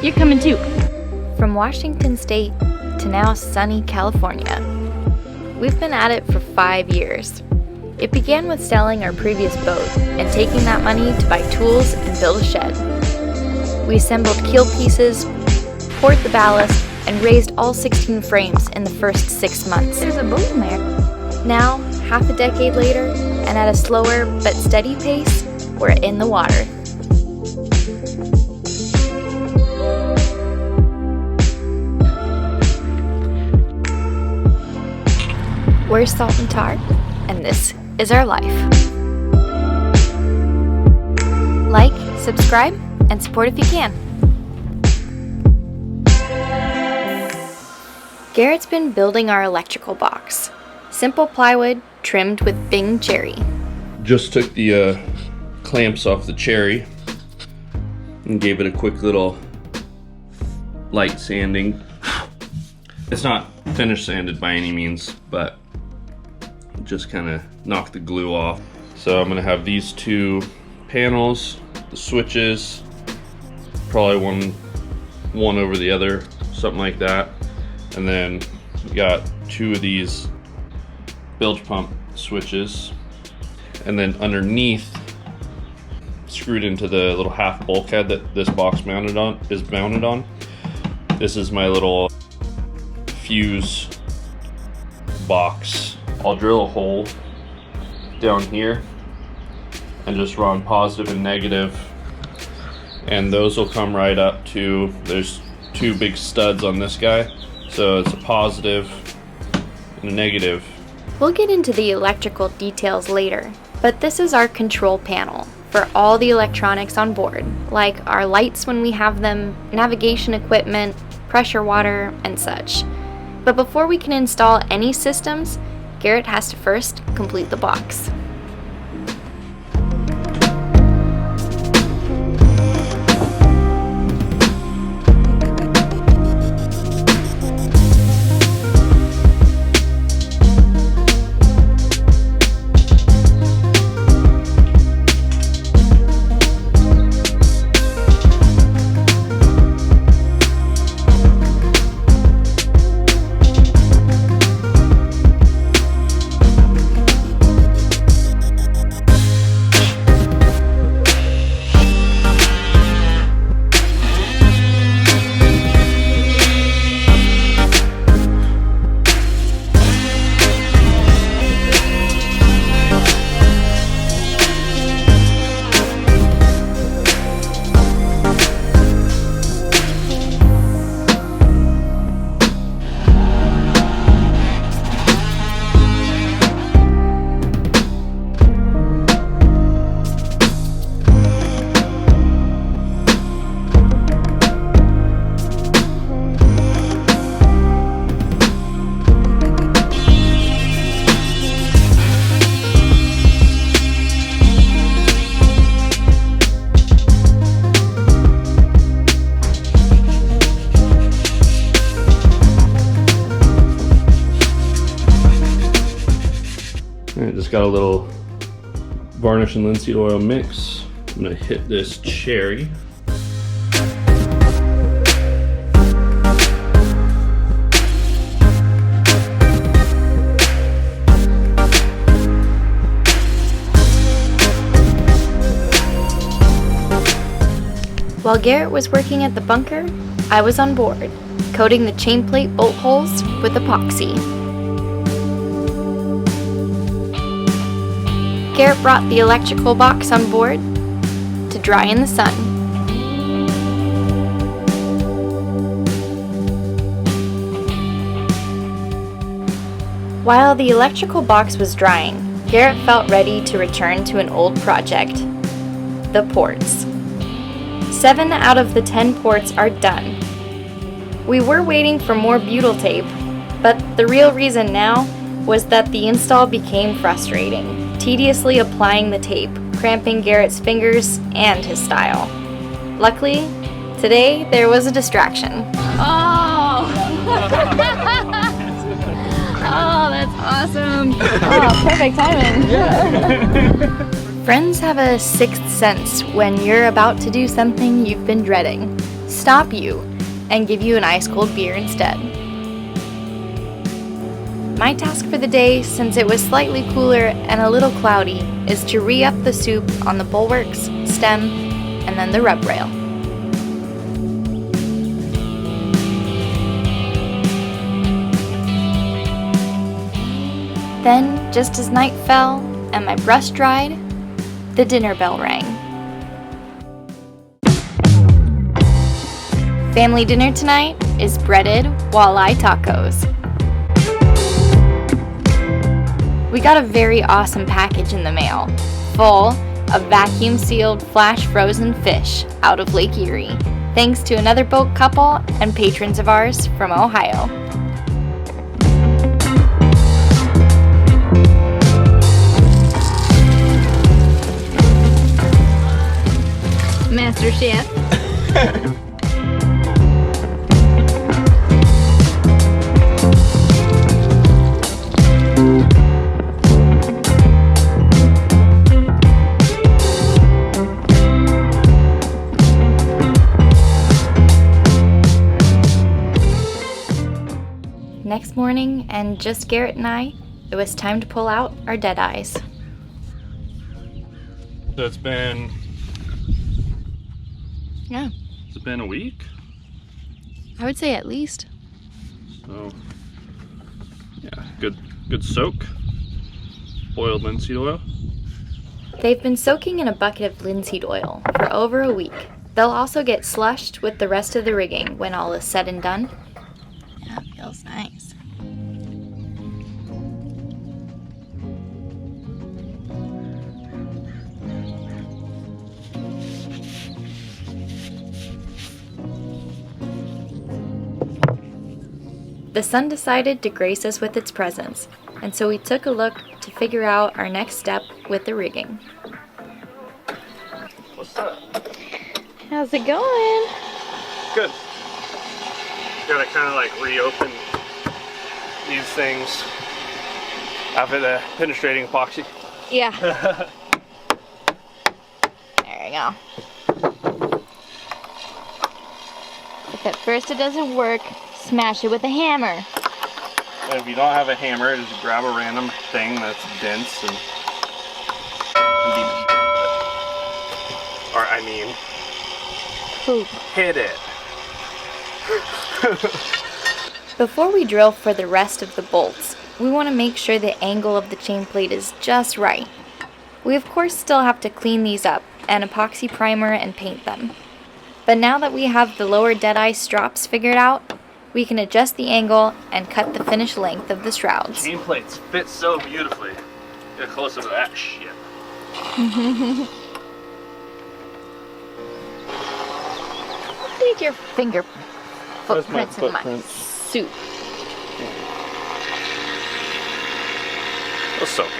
You're coming too. From Washington State to now sunny California, we've been at it for 5 years. It began with selling our previous boat and taking that money to buy tools and build a shed. We assembled keel pieces, poured the ballast, and raised all 16 frames in the first 6 months. There's a boat in there. Now, half a decade later, and at a slower but steady pace, we're in the water. We're Salt and Tar, and this is our life. Like, subscribe, and support if you can. Garrett's been building our electrical box. Simple plywood trimmed with Bing cherry. Just took the clamps off the cherry and gave it a quick little light sanding. It's not finished sanded by any means, but just kind of knocked the glue off. So I'm gonna have these two panels, the switches, probably one over the other, something like that. And then we got 2 of these bilge pump switches, and then underneath, screwed into the little half bulkhead that this box is mounted on. This is my little fuse box. I'll drill a hole down here and just run positive and negative, and those will come right up to, there's 2 big studs on this guy, so it's a positive and a negative. We'll get into the electrical details later, but this is our control panel for all the electronics on board, like our lights when we have them, navigation equipment, pressure water, and such. But before we can install any systems, Garrett has to first complete the box. Alright, just got a little varnish and linseed oil mix. I'm gonna hit this cherry. While Garrett was working at the bunker, I was on board, coating the chain plate bolt holes with epoxy. Garrett brought the electrical box on board to dry in the sun. While the electrical box was drying, Garrett felt ready to return to an old project, the ports. 7 out of the 10 ports are done. We were waiting for more butyl tape, but the real reason now was that the install became frustrating, tediously applying the tape, cramping Garrett's fingers and his style. Luckily, today there was a distraction. Oh! Oh, that's awesome. Oh, perfect timing. Friends have a sixth sense when you're about to do something you've been dreading, stop you and give you an ice-cold beer instead. My task for the day, since it was slightly cooler and a little cloudy, is to re-up the soup on the bulwarks, stem, and then the rub rail. Then, just as night fell and my brush dried, the dinner bell rang. Family dinner tonight is breaded walleye tacos. We got a very awesome package in the mail, full of vacuum-sealed flash-frozen fish out of Lake Erie, thanks to another boat couple and patrons of ours from Ohio. Master Chef. Next morning, and just Garrett and I, it was time to pull out our dead eyes. So it's been a week? I would say at least. So yeah, good soak. Boiled linseed oil. They've been soaking in a bucket of linseed oil for over a week. They'll also get slushed with the rest of the rigging when all is said and done. That feels nice. The sun decided to grace us with its presence, and so we took a look to figure out our next step with the rigging. What's up? How's it going? Good. Gotta kind of like reopen these things after the penetrating epoxy. Yeah. There you go. If at first it doesn't work, smash it with a hammer. And if you don't have a hammer, just grab a random thing that's dense and Poop. hit it. Before we drill for the rest of the bolts, we want to make sure the angle of the chain plate is just right. We of course still have to clean these up and epoxy primer and paint them. But now that we have the lower deadeye strops figured out, we can adjust the angle and cut the finished length of the shrouds. Chain plates fit so beautifully. Get close up to that shit. Look at your finger That's my footprints in my footprint. soup. That's so good.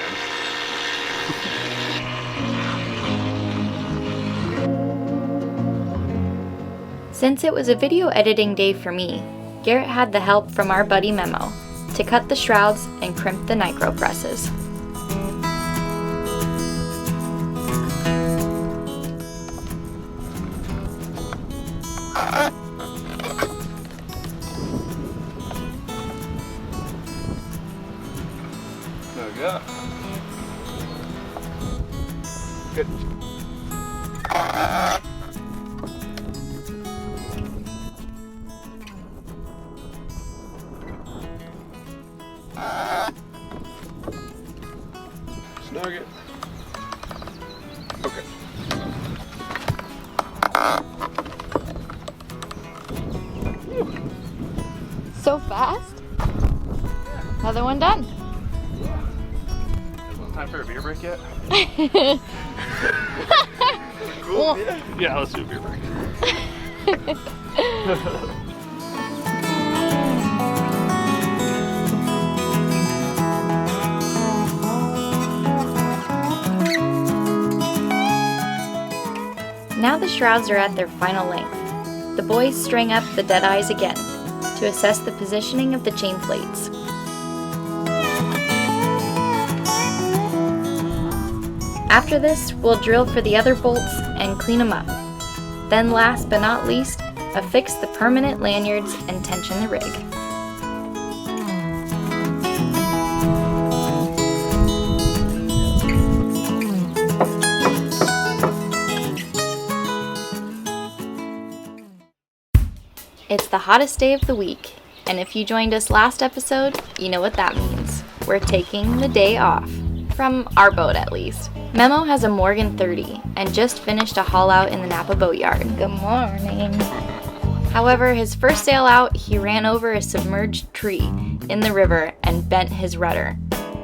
Since it was a video editing day for me, Garrett had the help from our buddy Memo to cut the shrouds and crimp the nitro presses. There we go. Good. Snug it. Okay. So fast? Another one done. Time for a beer break yet? Cool. Yeah, let's do a beer break. Now the shrouds are at their final length. The boys string up the dead eyes again to assess the positioning of the chain plates. After this, we'll drill for the other bolts and clean them up. Then last but not least, affix the permanent lanyards, and tension the rig. It's the hottest day of the week, and if you joined us last episode, you know what that means. We're taking the day off. From our boat, at least. Memo has a Morgan 30 and just finished a haul out in the Napa boatyard. Good morning. However, his first sail out, he ran over a submerged tree in the river and bent his rudder.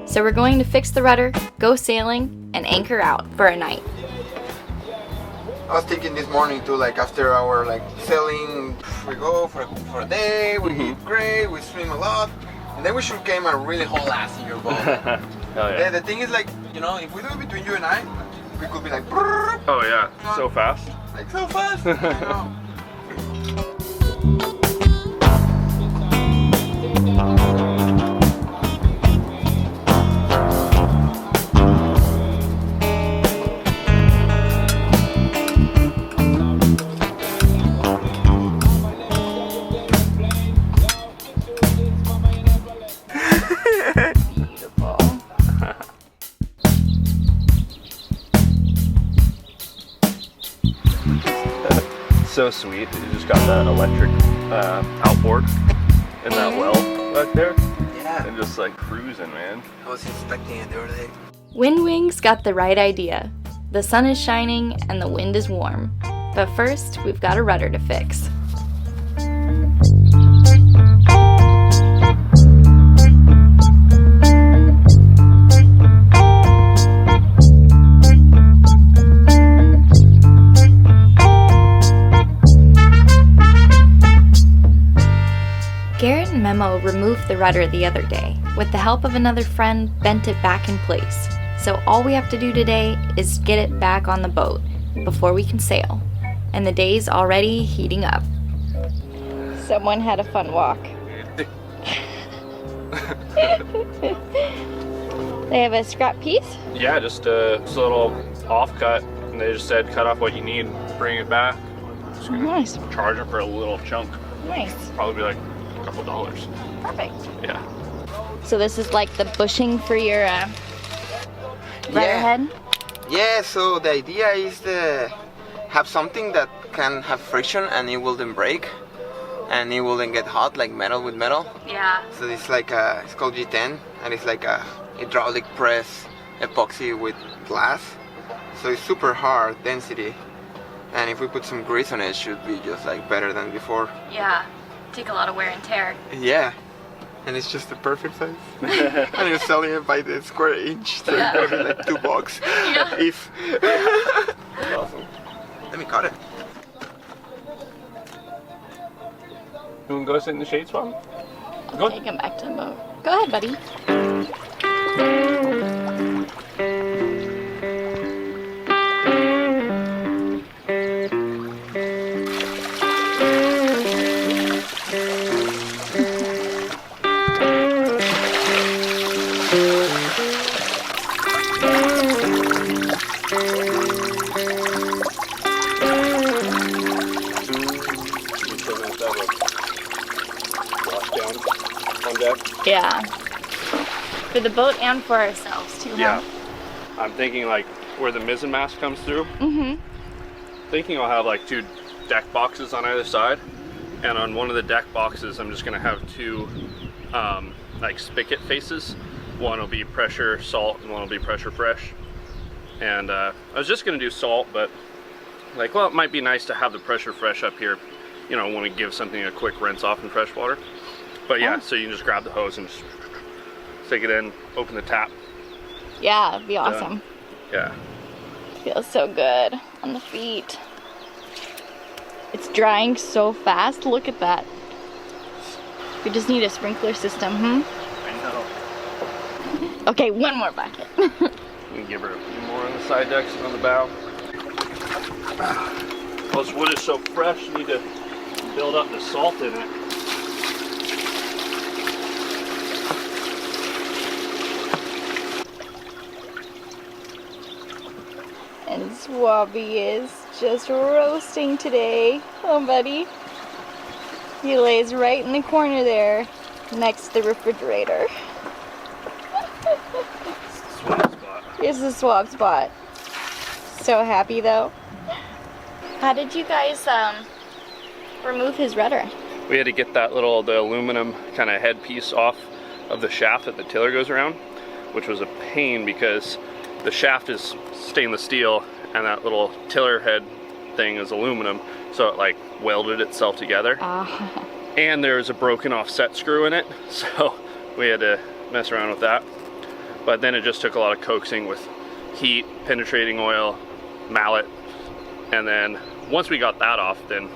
So we're going to fix the rudder, go sailing, and anchor out for a night. I was thinking this morning too, like after our sailing, we go for a day, we eat great, we swim a lot, and then we should came and really haul ass in your boat. Oh yeah. The thing is if we do it between you and I, we could be like, brrr, Oh yeah. So fast. like so fast. So sweet. You just got that electric outboard in that well back there. Yeah. And just like cruising, man. I was inspecting it the other day. Wind Wings got the right idea. The sun is shining and the wind is warm. But first, we've got a rudder to fix. Garrett and Memo removed the rudder the other day. With the help of another friend, bent it back in place. So all we have to do today is get it back on the boat before we can sail. And the day's already heating up. Someone had a fun walk. They have a scrap piece? Yeah, just a little offcut, and they just said cut off what you need, bring it back. Just gonna Nice. charge them for a little chunk. Nice. Probably be like a couple dollars. Perfect. Yeah. So this is like the bushing for your rudder head? Yeah, so the idea is to have something that can have friction and it will then break and it will then get hot like metal with metal. Yeah. So it's it's called G10 and it's like a hydraulic press epoxy with glass. So it's super hard density. And if we put some grease on it, it should be just like better than before. Yeah. Take a lot of wear and tear. Yeah. And it's just the perfect size. And you're selling it by the square inch, so Yeah. it's probably like $2. Yeah. If That's awesome. Let me cut it. You want to go sit in the shade spot? I'll take him back to the boat. Go ahead, buddy. Yeah. For the boat and for ourselves too, Yeah. huh? I'm thinking like where the mizzen mast comes through. Mm-hmm. Thinking I'll have like 2 deck boxes on either side, and on one of the deck boxes I'm just gonna have 2 like spigot faces. One will be pressure salt and one will be pressure fresh. And I was just gonna do salt, but like, well, it might be nice to have the pressure fresh up here. You know, want to give something a quick rinse off in fresh water. But yeah, so you can just grab the hose and just stick it in, open the tap. Yeah, it'd be awesome. Yeah. Feels so good on the feet. It's drying so fast. Look at that. We just need a sprinkler system, I know. Okay, one more bucket. We can give her a few more on the side decks and on the bow. Well, this wood is so fresh, you need to build up the salt in it. And Swabby is just roasting today. Oh, buddy. He lays right in the corner there, next to the refrigerator. Swamp spot. It's the swap spot. So happy though. How did you guys remove his rudder? We had to get that the aluminum kind of headpiece off of the shaft that the tiller goes around, which was a pain because the shaft is stainless steel and that little tiller head thing is aluminum, so it like welded itself together. And there's a broken offset screw in it, so we had to mess around with that. But then it just took a lot of coaxing with heat, penetrating oil, mallet, and then once we got that off, then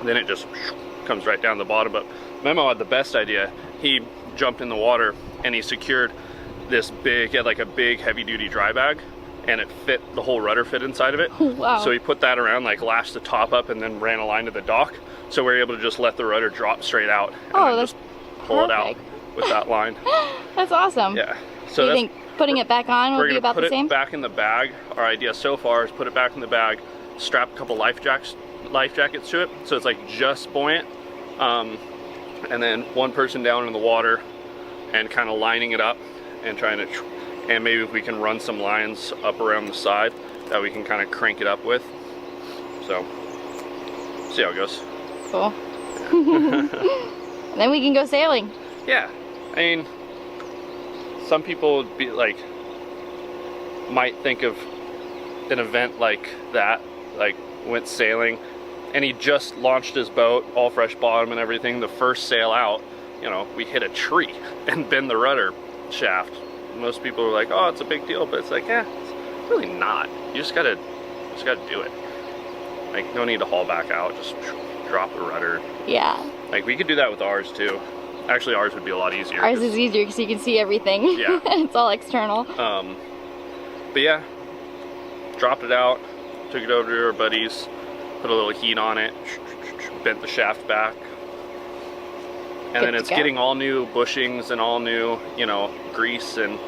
it just comes right down the bottom. But Memo had the best idea. He jumped in the water and he secured this big, he had like a big heavy duty dry bag, and it fit, the whole rudder fit inside of it. Wow. So he put that around, like lashed the top up and then ran a line to the dock. So we were able to just let the rudder drop straight out and then that's just pull it out with that line. That's awesome. Yeah. So do you think putting it back on will be about the same? We're gonna put it back in the bag. Our idea so far is put it back in the bag, strap a couple life jackets to it, so it's like just buoyant, and then one person down in the water and kind of lining it up and trying to, and maybe if we can run some lines up around the side that we can kind of crank it up with. So see how it goes. Cool. And then we can go sailing. Yeah, I mean, some people would be like, might think of an event like that, like went sailing and he just launched his boat, all fresh bottom and everything. The first sail out, you know, we hit a tree and bend the rudder shaft. Most people are like, oh, it's a big deal, but it's like, yeah, it's really not. You just gotta do it. Like, no need to haul back out, just drop the rudder. Yeah. Like, we could do that with ours too. Actually, ours would be a lot easier. Ours is easier because you can see everything. Yeah. It's all external. But yeah, dropped it out, took it over to our buddies, put a little heat on it, bent the shaft back. And then it's getting all new bushings and all new, you know, grease, and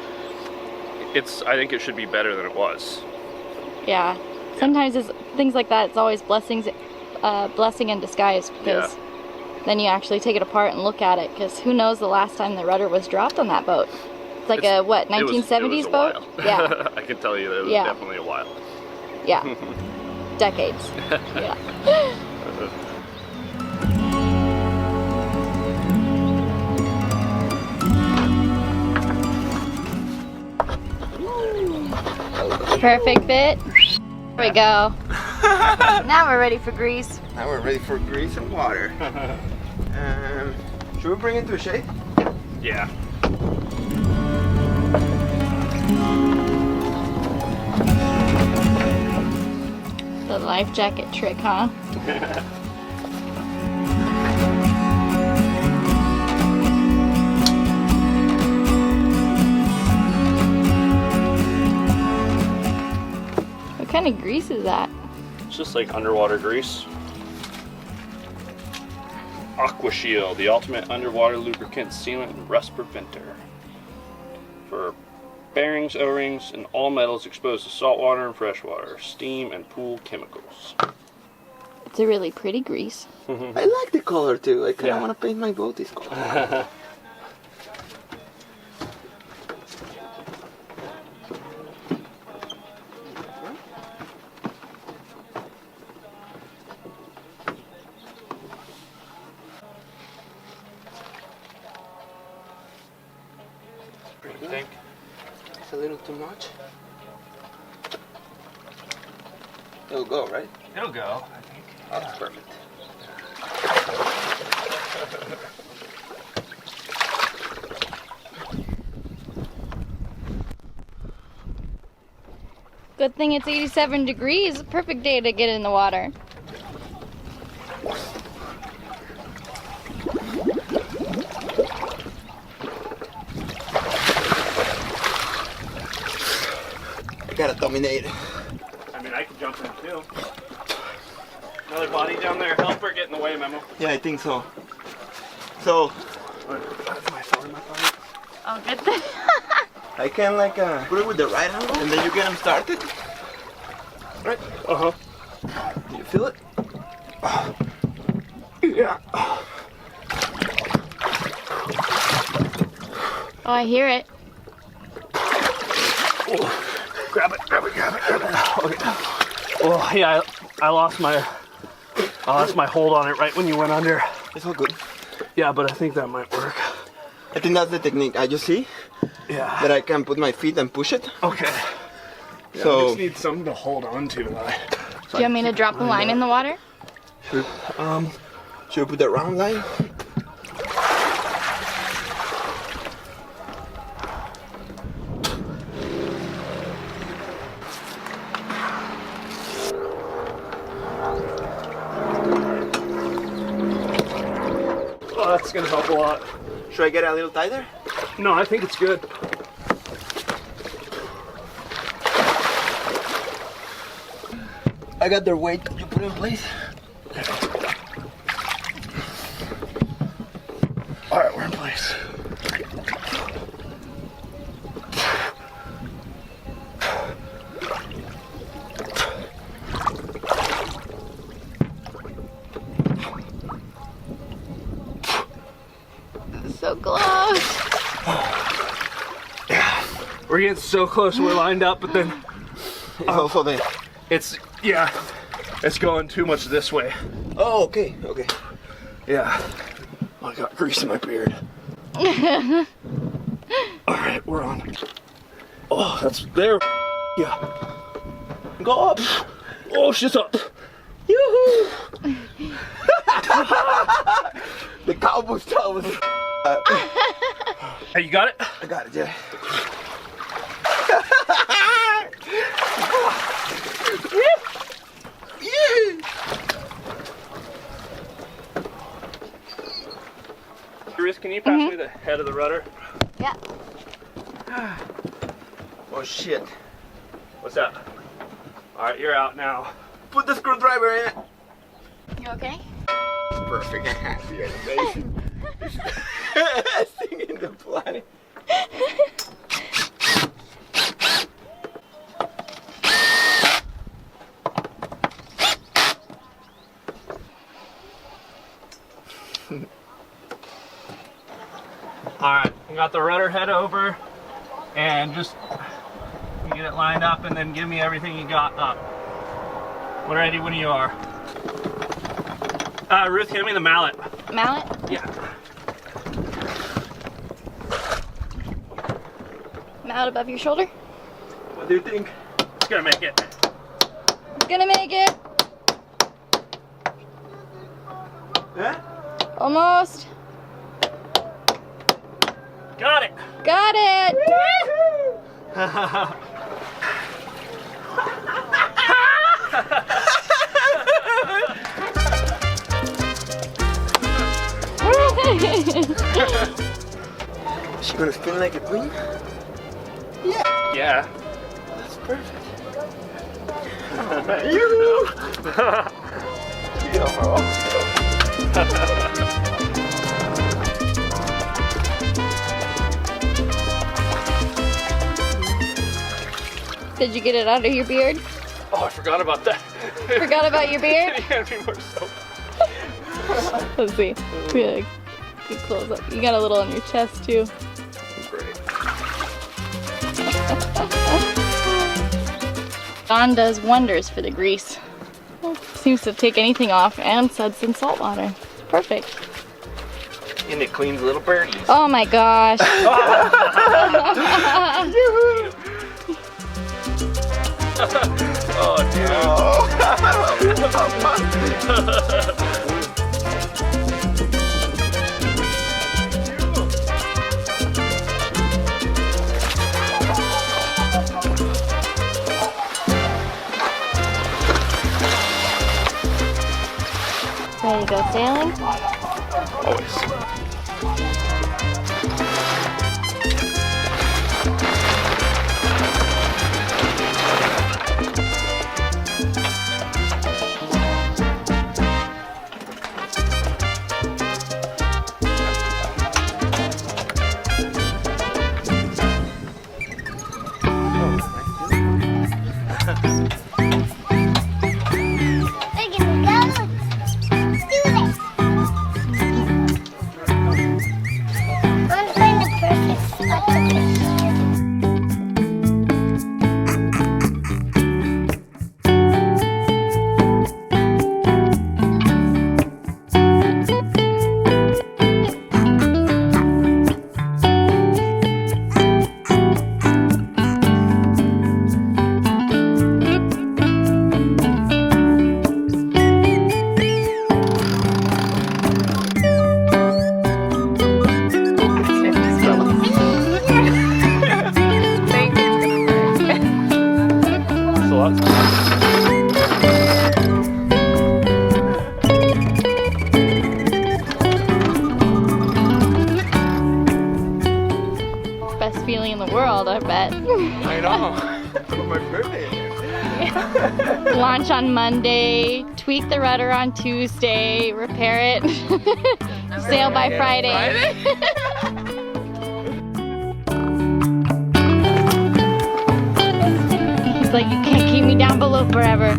I think it should be better than it was. Yeah. Sometimes it's things like that, it's always blessing in disguise, because then you actually take it apart and look at it, because who knows the last time the rudder was dropped on that boat. It's like a, what, 1970s boat? While. Yeah. I can tell you that it was definitely a while. Yeah. Decades. Yeah. Perfect fit. There we go. Now we're ready for grease. Now we're ready for grease and water. Should we bring it to a shade? Yeah. The life jacket trick, huh? What kind of grease is that? It's just like underwater grease. Aqua Shield, the ultimate underwater lubricant, sealant, and rust preventer. For bearings, O-rings, and all metals exposed to salt water and fresh water, steam, and pool chemicals. It's a really pretty grease. I like the color too. I kind of want to paint my boat this color. What do you think? It's a little too much. It'll go, right? It'll go, I think. Oh, that's perfect. Good thing it's 87 degrees. Perfect day to get in the water. I gotta dominate. I mean, I could jump in too. Another body down there. Help her get in the way, Memo. Yeah, I think so. So, that's my phone. Oh, good thing. I can like put it with the right angle, and then you get them started. Right? Uh-huh. Do you feel it? Yeah. Oh, I hear it. Oh, grab it. Okay. Oh yeah, I lost my hold on it right when you went under. It's all good. Yeah, but I think that might work. I think that's the technique. I just see Yeah. that I can put my feet and push it. Okay. Yeah, I So just need something to hold on to. Do you want me to drop the line in the water? should we put the round line? Oh, that's gonna help a lot. Should I get it a little tighter? No, I think it's good. I got their weight. Could you put it in place? All right, we're in place. So close. We're getting so close. We're lined up, but then It's also the. it's going too much this way. Oh, okay. Yeah. Oh, I got grease in my beard. All right, we're on. Oh, that's there. Yeah. Go up. Oh, she's up. Yoo-hoo! The cowboy's toe was. Hey, you got it? I got it, yeah. Chris, can you pass me the head of the rudder? Yeah. Oh shit. What's that? All right, you're out now. Put the screwdriver in it. You okay? Perfect. You're amazing. Singing the planet. All right, we got the rudder head over, and just get it lined up, and then give me everything you got up. We're ready when you are. Ruth, hand me the mallet. Mallet? Yeah. Mallet above your shoulder? What do you think? It's gonna make it. It's gonna make it. Huh? Almost. Got it. Got it. Is she gonna spin like a queen? Yeah. That's perfect. You. Yeah, bro. Did you get it out of your beard? Oh, I forgot about that. Forgot about your beard? Can you hand me more soap? Let's see. Good close up. You got a little on your chest too. Great. Dawn does wonders for the grease. Seems to take anything off and suds in salt water. Perfect. And it cleans little birdies. Oh my gosh. Oh, dude. Ready to go sailing? Always. I know. For my birthday. Launch on Monday, tweak the rudder on Tuesday, repair it, sail by Friday. He's like, you can't keep me down below forever.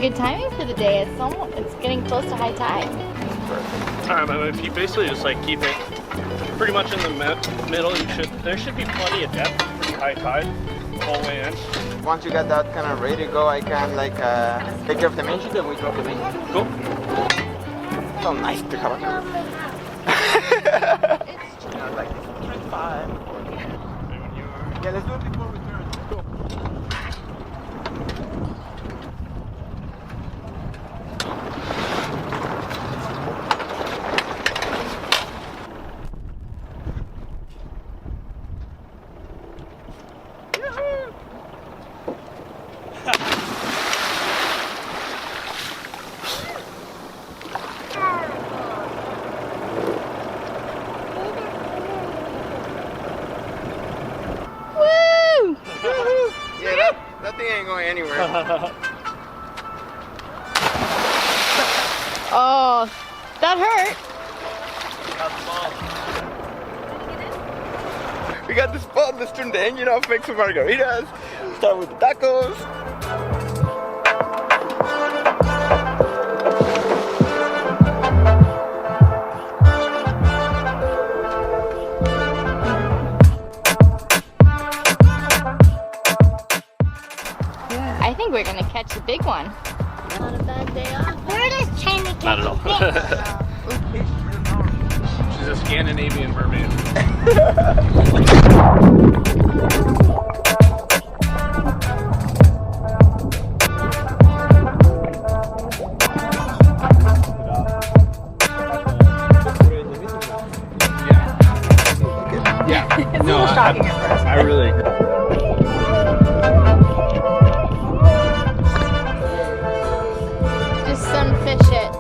Good timing for the day. It's getting close to high tide. If you basically just like keep it pretty much in the middle, there should be plenty of depth for high tide all the way in. Once you get that kind of ready to go, I can like take care of the main sheet and we drop the main. Cool. So nice to have a like 5. Yeah, let's do it before we turn. Cool. That thing ain't going anywhere. Oh, that hurt. We got the spot. Let's turn the engine off, make some margaritas, start with the tacos. I think we're gonna catch a big one. Not a bad day off. We're just trying to Not catch at all. She's a Scandinavian mermaid. Yeah. No, I really. Just sunfish it.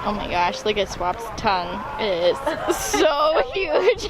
Oh my gosh, look at Swap's tongue. It is so huge.